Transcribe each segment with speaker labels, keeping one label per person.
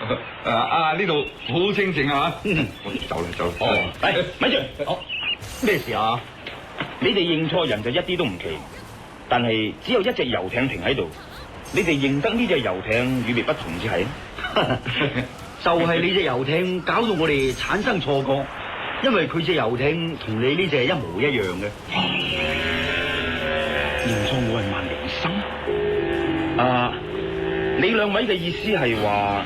Speaker 1: 呢度好清靜啊！我走啦走啦。
Speaker 2: 哦，嚟，咪住，好咩事啊？你哋認錯人就一啲都唔奇，但係只有一隻遊艇停喺度，你哋認得呢隻遊艇與別不同之係？
Speaker 3: 就係你隻遊艇搞到我哋產生錯覺，因為佢隻遊艇同你呢隻一模一樣嘅。
Speaker 2: 認錯我係萬靈生？你兩位嘅意思係話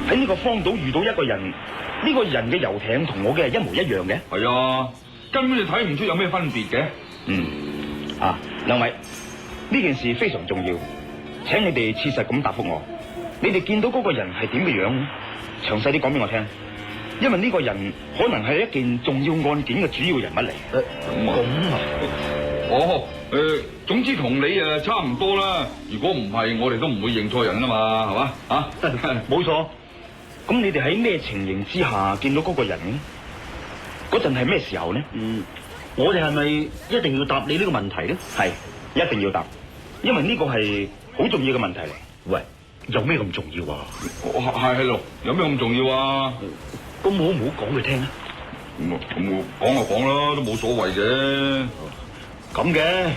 Speaker 2: 喺呢個荒島遇到一個人，呢個人嘅遊艇同我嘅係一模一樣嘅？
Speaker 1: 係啊，根本就睇唔出有咩分別嘅。
Speaker 2: 兩位，呢件事非常重要，請你哋切實咁答復我。你哋見到嗰個人係點嘅樣？詳細啲講俾我聽，因為呢個人可能係一件重要案件嘅主要人物嚟。
Speaker 1: 總之同你差唔多啦。如果唔係，我哋都唔會認錯人啊嘛，係嘛？
Speaker 2: 冇錯。咁你哋喺咩情形之下見到嗰個人呢？嗰陣係咩時候呢？
Speaker 3: 我哋係咪一定要答你呢個問題咧？
Speaker 2: 係，一定要答，因為呢個係好重要嘅問題嚟。
Speaker 3: 喂，有咩咁重要啊？
Speaker 1: 係咯，有咩咁重要啊？
Speaker 3: 咁好唔好講佢聽啊？
Speaker 1: 咁講就講啦，都冇所謂嘅。
Speaker 3: 咁嘅，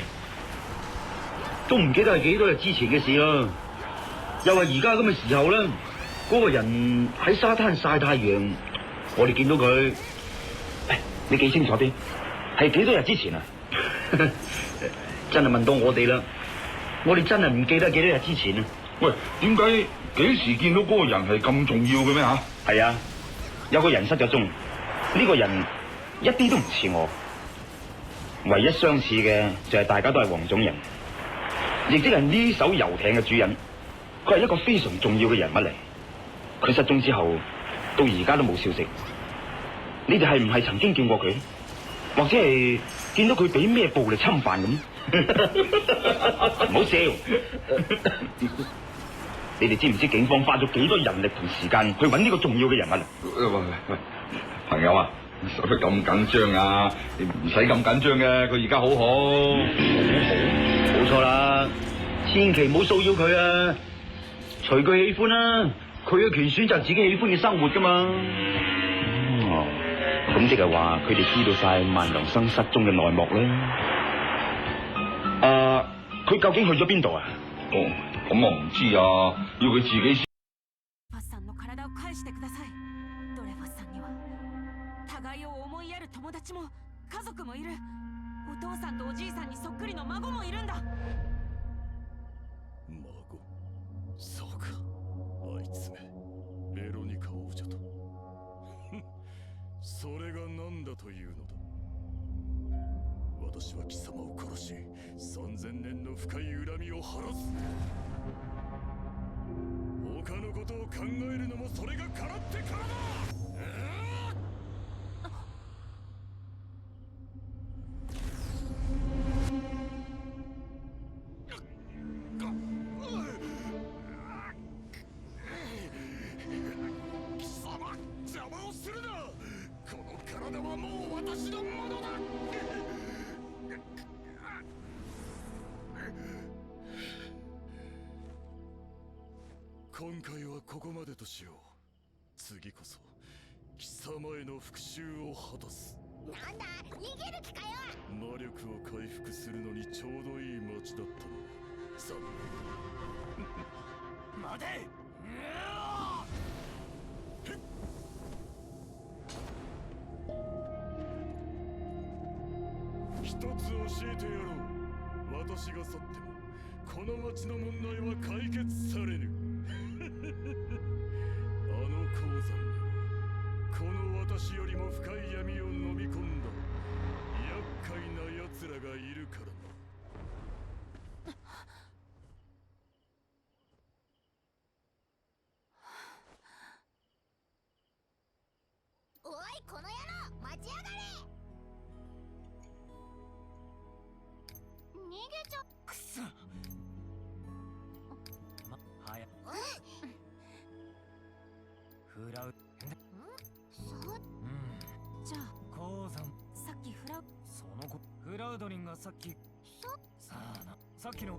Speaker 3: 都唔記得係幾多日之前嘅事啦。又係而家咁嘅時候啦，嗰個人喺沙灘曬太陽，我哋見到佢。
Speaker 2: 你記清楚啲，係幾多日之前啊？
Speaker 3: 真係問到我哋啦，我哋真係唔記得幾多日之前啊。
Speaker 1: 喂，點解幾時見到嗰個人係咁重要嘅咩吓？
Speaker 2: 係啊，有個人失咗蹤，呢個人一啲都唔似我，唯一相似嘅就係大家都係黃種人，亦即係呢艘遊艇嘅主人。佢係一個非常重要嘅人物嚟，佢失蹤之後到而家都冇消息。你哋係唔係曾經見過佢，或者係見到佢俾咩暴力侵犯咁？唔好笑。你哋知唔知警方花咗幾多人力同時間去揾呢個重要嘅人物啊？
Speaker 1: 喂，朋友啊，使乜咁緊張啊？你唔使咁緊張嘅，佢而家好好，
Speaker 3: 冇錯啦，千祈唔好騷擾佢啊！隨佢喜歡啦，佢嘅權選擇自己喜歡嘅生活噶嘛。
Speaker 2: 咁即係話佢哋知道晒萬良生失蹤嘅內幕啦。佢究竟去咗邊度啊？
Speaker 1: 咁我唔知啊，要佢自己先。
Speaker 4: ドレファスさんの体を返してください。ドレファスさんには互いを思いやる友達も家族もいる。お父さんとおじいさんにそっくりの孫もいるんだ。
Speaker 5: 孫、そうか、あいつめベロニカ王女とそれが何だというのだ。私は貴様を殺し3000年の深い恨みを晴らす。他のことを考えるのもそれが叶ってからだ。貴様、邪魔をするな。この体はもう私のものだ。今回はここまでとしよう。次こそ貴様への復讐を果たす。
Speaker 6: なんだ、逃げる気かよ。
Speaker 5: 魔力を回復するのにちょうどいい町だったの。さあ待て。一つ教えてやろう。私が去ってもこの町の問題は解決されぬ。あの鉱山にはこの私よりも深い闇を飲み込んだ厄介な奴らがいるからな。
Speaker 6: おい、この野郎、待ちやがれ。逃げちゃくそ。
Speaker 7: はやフラウ
Speaker 6: そう
Speaker 4: じゃあ
Speaker 7: 鉱山
Speaker 4: さっきフラウ
Speaker 7: その子フラウドリンがさっきさあなさっきの